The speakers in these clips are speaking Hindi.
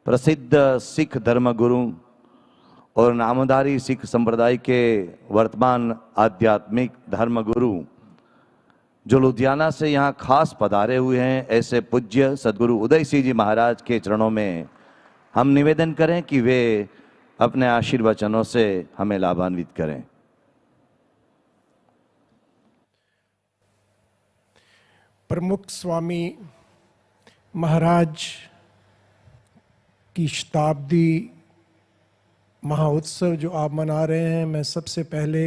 प्रसिद्ध सिख धर्मगुरु और नामधारी सिख संप्रदाय के वर्तमान आध्यात्मिक धर्मगुरु जो लुधियाना से यहाँ खास पधारे हुए हैं, ऐसे पूज्य सदगुरु उदय सिंह जी महाराज के चरणों में हम निवेदन करें कि वे अपने आशीर्वचनों से हमें लाभान्वित करें। प्रमुख स्वामी महाराज की शताब्दी महाउत्सव जो आप मना रहे हैं, मैं सबसे पहले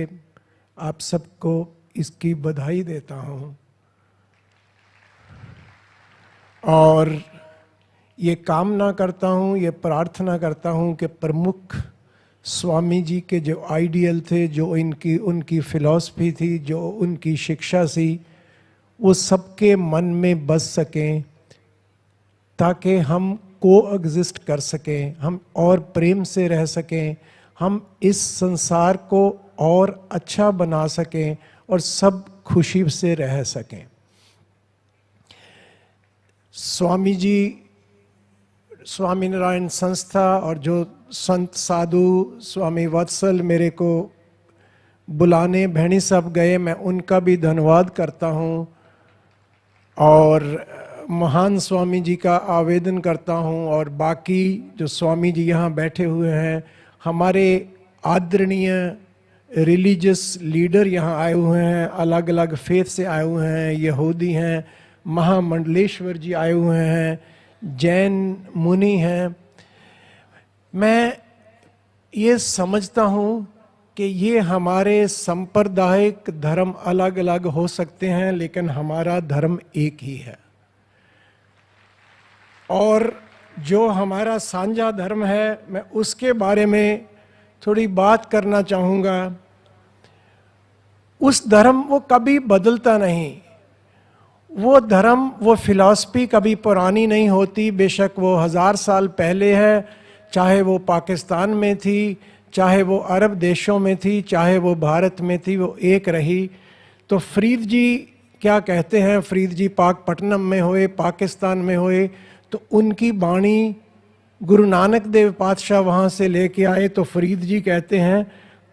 आप सबको इसकी बधाई देता हूं और ये कामना करता हूं, ये प्रार्थना करता हूं कि प्रमुख स्वामी जी के जो आइडियल थे, जो उनकी फिलॉसफी थी, जो उनकी शिक्षा थी, वो सबके मन में बस सकें ताकि हम कोएग्जिस्ट कर सकें, हम और प्रेम से रह सकें, हम इस संसार को और अच्छा बना सकें और सब खुशी से रह सकें। स्वामी जी, स्वामी नारायण संस्था और जो संत साधु स्वामी वत्सल मेरे को बुलाने भैणी साहब गए, मैं उनका भी धन्यवाद करता हूँ और महान स्वामी जी का आवेदन करता हूँ और बाकी जो स्वामी जी यहाँ बैठे हुए हैं, हमारे आदरणीय रिलीजियस लीडर यहाँ आए हुए हैं, अलग अलग फेथ से आए हुए हैं, यहूदी हैं, महामंडलेश्वर जी आए हुए हैं, जैन मुनि हैं। मैं ये समझता हूँ कि ये हमारे सांप्रदायिक धर्म अलग अलग हो सकते हैं, लेकिन हमारा धर्म एक ही है और जो हमारा साझा धर्म है, मैं उसके बारे में थोड़ी बात करना चाहूँगा। उस धर्म वो कभी बदलता नहीं, वो धर्म, वो फिलॉसफी कभी पुरानी नहीं होती, बेशक वो 1000 साल पहले है, चाहे वो पाकिस्तान में थी, चाहे वो अरब देशों में थी, चाहे वो भारत में थी, वो एक रही। तो फरीद जी क्या कहते हैं, फरीद जी पाकपट्टनम में हुए, पाकिस्तान में हुए, तो उनकी बाणी गुरु नानक देव पातशाह वहाँ से लेके आए। तो फरीद जी कहते हैं,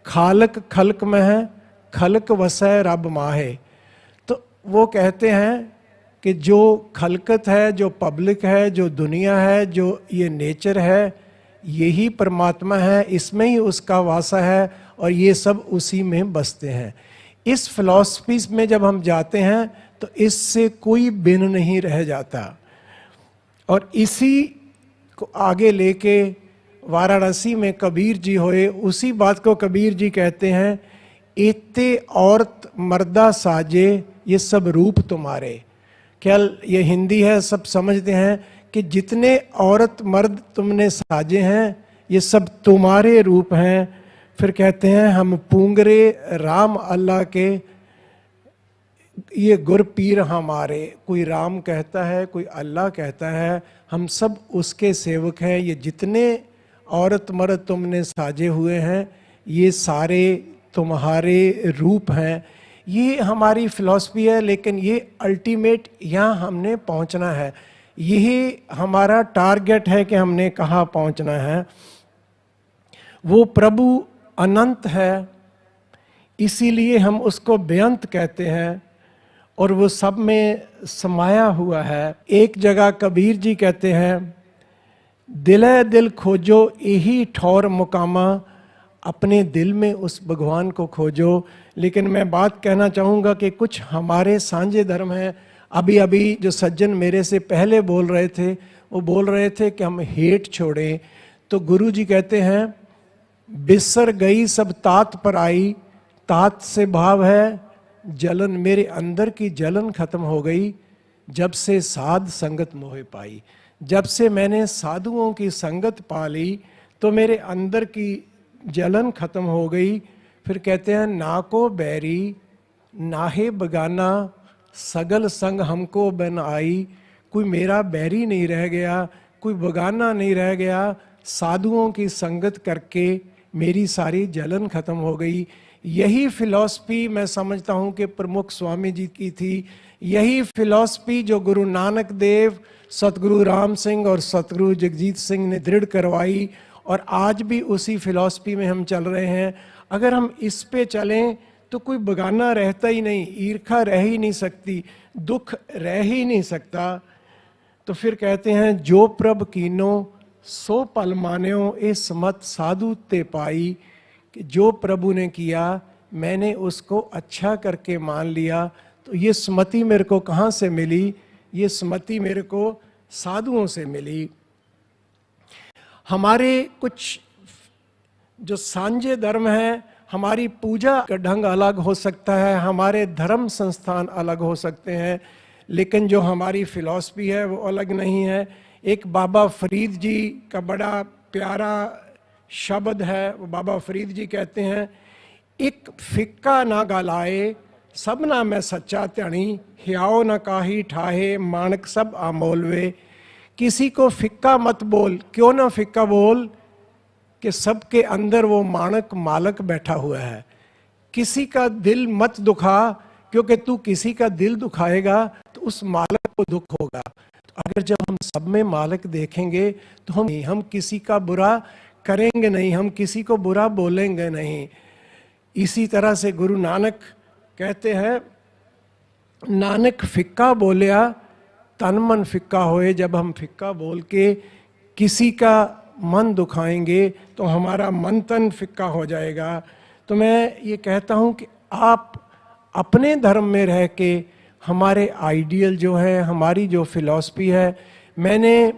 खालक खल्क में है, खल्क वसै रब माहे। तो वो कहते हैं कि जो खलकत है, जो पब्लिक है, जो दुनिया है, जो ये नेचर है, यही परमात्मा है, इसमें ही उसका वासा है और ये सब उसी में बसते हैं। इस फिलॉसफी में जब हम जाते हैं तो इससे कोई भिन्न नहीं रह जाता और इसी को आगे लेके वाराणसी में कबीर जी होए, उसी बात को कबीर जी कहते हैं, एते औरत मर्दा साजे ये सब रूप तुम्हारे। क्या ये हिंदी है, सब समझते हैं कि जितने औरत मर्द तुमने साजे हैं ये सब तुम्हारे रूप हैं। फिर कहते हैं, हम पूंगरे राम अल्लाह के, ये गुर पीर हमारे। कोई राम कहता है, कोई अल्लाह कहता है, हम सब उसके सेवक हैं। ये जितने औरत मर्द तुमने साजे हुए हैं, ये सारे तुम्हारे रूप हैं। ये हमारी फिलॉसफी है, लेकिन ये अल्टीमेट यहाँ हमने पहुँचना है, यही हमारा टारगेट है कि हमने कहाँ पहुँचना है। वो प्रभु अनंत है, इसीलिए हम उसको बेअंत कहते हैं और वो सब में समाया हुआ है। एक जगह कबीर जी कहते हैं, दिले दिल खोजो यही ठौर मुकामा, अपने दिल में उस भगवान को खोजो। लेकिन मैं बात कहना चाहूँगा कि कुछ हमारे सांझे धर्म हैं। अभी अभी जो सज्जन मेरे से पहले बोल रहे थे, वो बोल रहे थे कि हम हेट छोड़ें। तो गुरु जी कहते हैं, बिसर गई सब तात पर आई, तात से भाव है जलन, मेरे अंदर की जलन खत्म हो गई जब से साध संगत मोहे पाई। जब से मैंने साधुओं की संगत पा ली तो मेरे अंदर की जलन खत्म हो गई। फिर कहते हैं, ना को बैरी नाहे बगाना, सगल संग हमको बन आई। कोई मेरा बैरी नहीं रह गया, कोई बगाना नहीं रह गया, साधुओं की संगत करके मेरी सारी जलन खत्म हो गई। यही फिलॉसफी मैं समझता हूँ कि प्रमुख स्वामी जी की थी। यही फिलॉसफी जो गुरु नानक देव, सतगुरु राम सिंह और सतगुरु जगजीत सिंह ने दृढ़ करवाई, और आज भी उसी फिलॉसफी में हम चल रहे हैं। अगर हम इस पे चलें तो कोई बगाना रहता ही नहीं, ईर्खा रह ही नहीं सकती, दुख रह ही नहीं सकता। तो फिर कहते हैं जो प्रभ कीनो सो पल मान्यो, ए समत साधु ते पाई, कि जो प्रभु ने किया मैंने उसको अच्छा करके मान लिया। तो ये स्मृति मेरे को कहाँ से मिली? ये स्मृति मेरे को साधुओं से मिली। हमारे कुछ जो सांझे धर्म है, हमारी पूजा का ढंग अलग हो सकता है, हमारे धर्म संस्थान अलग हो सकते हैं, लेकिन जो हमारी फिलॉसफी है वो अलग नहीं है। एक बाबा फरीद जी का बड़ा प्यारा शब्द है, वो बाबा फरीद जी कहते हैं, एक फिक्का ना गलाए सबना मैं सच्चा ध्यानी, हियाओ न काही ठाहे मानक सब आमोलवे। किसी को फिक्का मत बोल। क्यों ना फिक्का बोल? कि सबके अंदर वो मानक मालक बैठा हुआ है। किसी का दिल मत दुखा, क्योंकि तू किसी का दिल दुखाएगा तो उस मालक को दुख होगा। तो अगर जब हम सब में मालक देखेंगे तो हम किसी का बुरा करेंगे नहीं, हम किसी को बुरा बोलेंगे नहीं। इसी तरह से गुरु नानक कहते हैं, नानक फिक्का बोलिया तन मन फिक्का होए। जब हम फिक्का बोल के किसी का मन दुखाएंगे तो हमारा मन तन फिक्का हो जाएगा। तो मैं ये कहता हूँ कि आप अपने धर्म में रह के हमारे आइडियल जो है, हमारी जो फिलॉसफी है, मैंने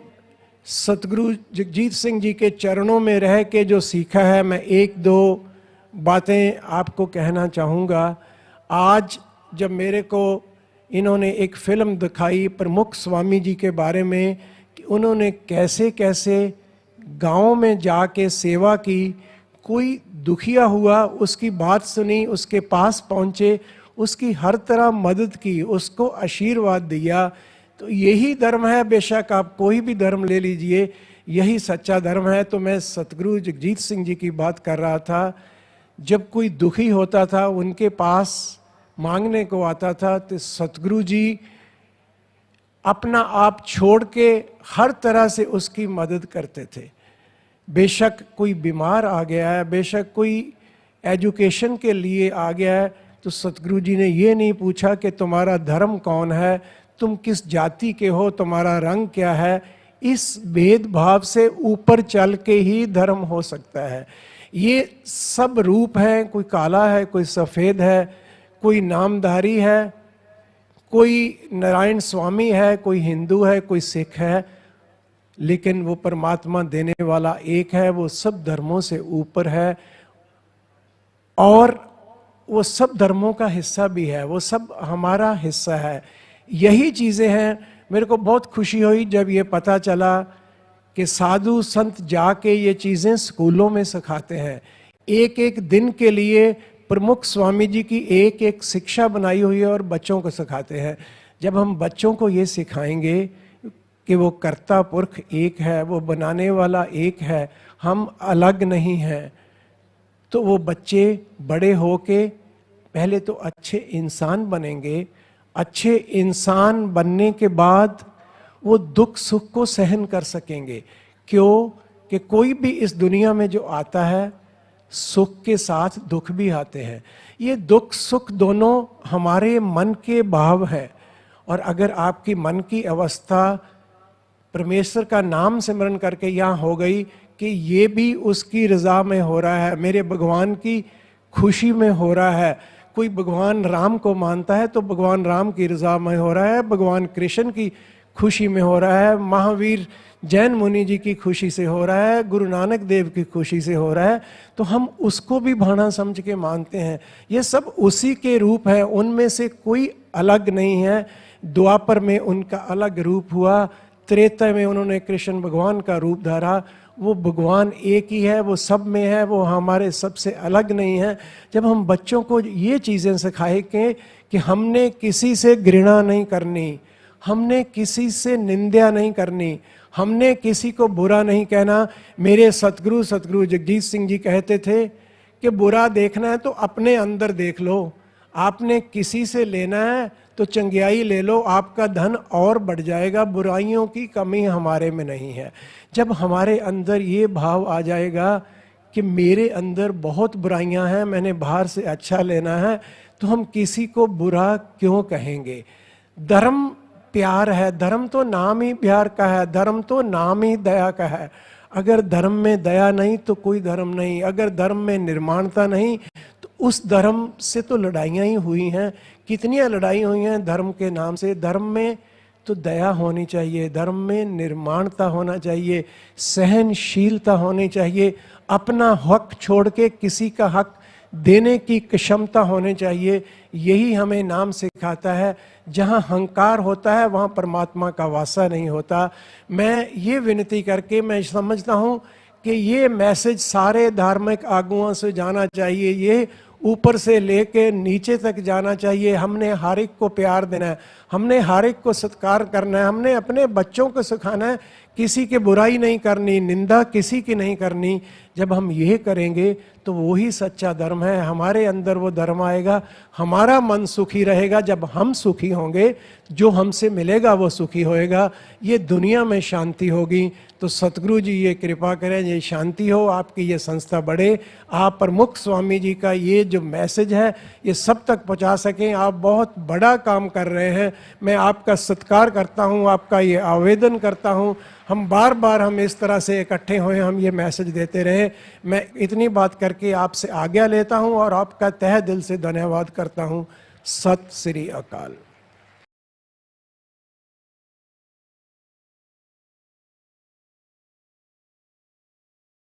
सतगुरु जगजीत सिंह जी के चरणों में रह के जो सीखा है, मैं एक दो बातें आपको कहना चाहूँगा। आज जब मेरे को इन्होंने एक फिल्म दिखाई प्रमुख स्वामी जी के बारे में, कि उन्होंने कैसे कैसे गाँव में जाके सेवा की, कोई दुखिया हुआ उसकी बात सुनी, उसके पास पहुँचे, उसकी हर तरह मदद की, उसको आशीर्वाद दिया। तो यही धर्म है। बेशक आप कोई भी धर्म ले लीजिए, यही सच्चा धर्म है। तो मैं सतगुरु जगजीत सिंह जी की बात कर रहा था। जब कोई दुखी होता था उनके पास मांगने को आता था तो सतगुरु जी अपना आप छोड़ के हर तरह से उसकी मदद करते थे। बेशक कोई बीमार आ गया है, बेशक कोई एजुकेशन के लिए आ गया है, तो सतगुरु जी ने ये नहीं पूछा कि तुम्हारा धर्म कौन है, तुम किस जाति के हो, तुम्हारा रंग क्या है। इस भेदभाव से ऊपर चल के ही धर्म हो सकता है। ये सब रूप है, कोई काला है, कोई सफ़ेद है, कोई नामधारी है, कोई नारायण स्वामी है, कोई हिंदू है, कोई सिख है, लेकिन वो परमात्मा देने वाला एक है। वो सब धर्मों से ऊपर है और वो सब धर्मों का हिस्सा भी है, वो सब हमारा हिस्सा है। यही चीज़ें हैं। मेरे को बहुत खुशी हुई जब ये पता चला कि साधु संत जाके ये चीज़ें स्कूलों में सिखाते हैं। एक एक दिन के लिए प्रमुख स्वामी जी की एक एक शिक्षा बनाई हुई है और बच्चों को सिखाते हैं। जब हम बच्चों को ये सिखाएंगे कि वो कर्ता पुरख एक है, वो बनाने वाला एक है, हम अलग नहीं हैं, तो वो बच्चे बड़े होके पहले तो अच्छे इंसान बनेंगे। अच्छे इंसान बनने के बाद वो दुख सुख को सहन कर सकेंगे। क्यों? कि कोई भी इस दुनिया में जो आता है, सुख के साथ दुख भी आते हैं। ये दुख सुख दोनों हमारे मन के भाव है। और अगर आपकी मन की अवस्था परमेश्वर का नाम सिमरन करके यहाँ हो गई कि ये भी उसकी रज़ा में हो रहा है, मेरे भगवान की खुशी में हो रहा है। कोई भगवान राम को मानता है तो भगवान राम की रज़ा में हो रहा है, भगवान कृष्ण की खुशी में हो रहा है, महावीर जैन मुनि जी की खुशी से हो रहा है, गुरु नानक देव की खुशी से हो रहा है, तो हम उसको भी भाना समझ के मानते हैं। ये सब उसी के रूप है, उनमें से कोई अलग नहीं है। द्वापर में उनका अलग रूप हुआ, त्रेता में उन्होंने कृष्ण भगवान का रूप धारा। वो भगवान एक ही है, वो सब में है, वो हमारे सबसे अलग नहीं है। जब हम बच्चों को ये चीज़ें सिखाएंगे कि हमने किसी से घृणा नहीं करनी, हमने किसी से निंदा नहीं करनी, हमने किसी को बुरा नहीं कहना। मेरे सतगुरु जगजीत सिंह जी कहते थे कि बुरा देखना है तो अपने अंदर देख लो, आपने किसी से लेना है तो चंगियाई ले लो, आपका धन और बढ़ जाएगा। बुराइयों की कमी हमारे में नहीं है। जब हमारे अंदर ये भाव आ जाएगा कि मेरे अंदर बहुत बुराइयां हैं, मैंने बाहर से अच्छा लेना है, तो हम किसी को बुरा क्यों कहेंगे। धर्म प्यार है, धर्म तो नाम ही प्यार का है, धर्म तो नाम ही दया का है। अगर धर्म में दया नहीं तो कोई धर्म नहीं, अगर धर्म में निर्माणता नहीं तो उस धर्म से तो लड़ाइयाँ ही हुई हैं, कितनी लड़ाई हुई हैं धर्म के नाम से। धर्म में तो दया होनी चाहिए, धर्म में निर्माणता होना चाहिए, सहनशीलता होनी चाहिए, अपना हक छोड़ के किसी का हक देने की क्षमता होनी चाहिए। यही हमें नाम सिखाता है। जहाँ अहंकार होता है वहाँ परमात्मा का वासा नहीं होता। मैं ये विनती करके मैं समझता हूँ कि ये मैसेज सारे धार्मिक आगुओं से जाना चाहिए, ये ऊपर से लेके नीचे तक जाना चाहिए। हमने हर एक को प्यार देना है, हमने हर एक को सत्कार करना है, हमने अपने बच्चों को सिखाना है किसी की बुराई नहीं करनी, निंदा किसी की नहीं करनी। जब हम ये करेंगे तो वही सच्चा धर्म है, हमारे अंदर वो धर्म आएगा, हमारा मन सुखी रहेगा। जब हम सुखी होंगे जो हमसे मिलेगा वो सुखी होएगा, ये दुनिया में शांति होगी। तो सतगुरु जी ये कृपा करें, ये शांति हो, आपकी ये संस्था बढ़े, आप प्रमुख स्वामी जी का ये जो मैसेज है ये सब तक पहुंचा सकें। आप बहुत बड़ा काम कर रहे हैं, मैं आपका सत्कार करता हूं, आपका ये आवेदन करता हूं। हम बार बार हम इस तरह से इकट्ठे हुए, हम ये मैसेज देते रहे। मैं इतनी बात करके आपसे आज्ञा लेता हूं और आपका तहे दिल से धन्यवाद करता हूं। सत श्री अकाल।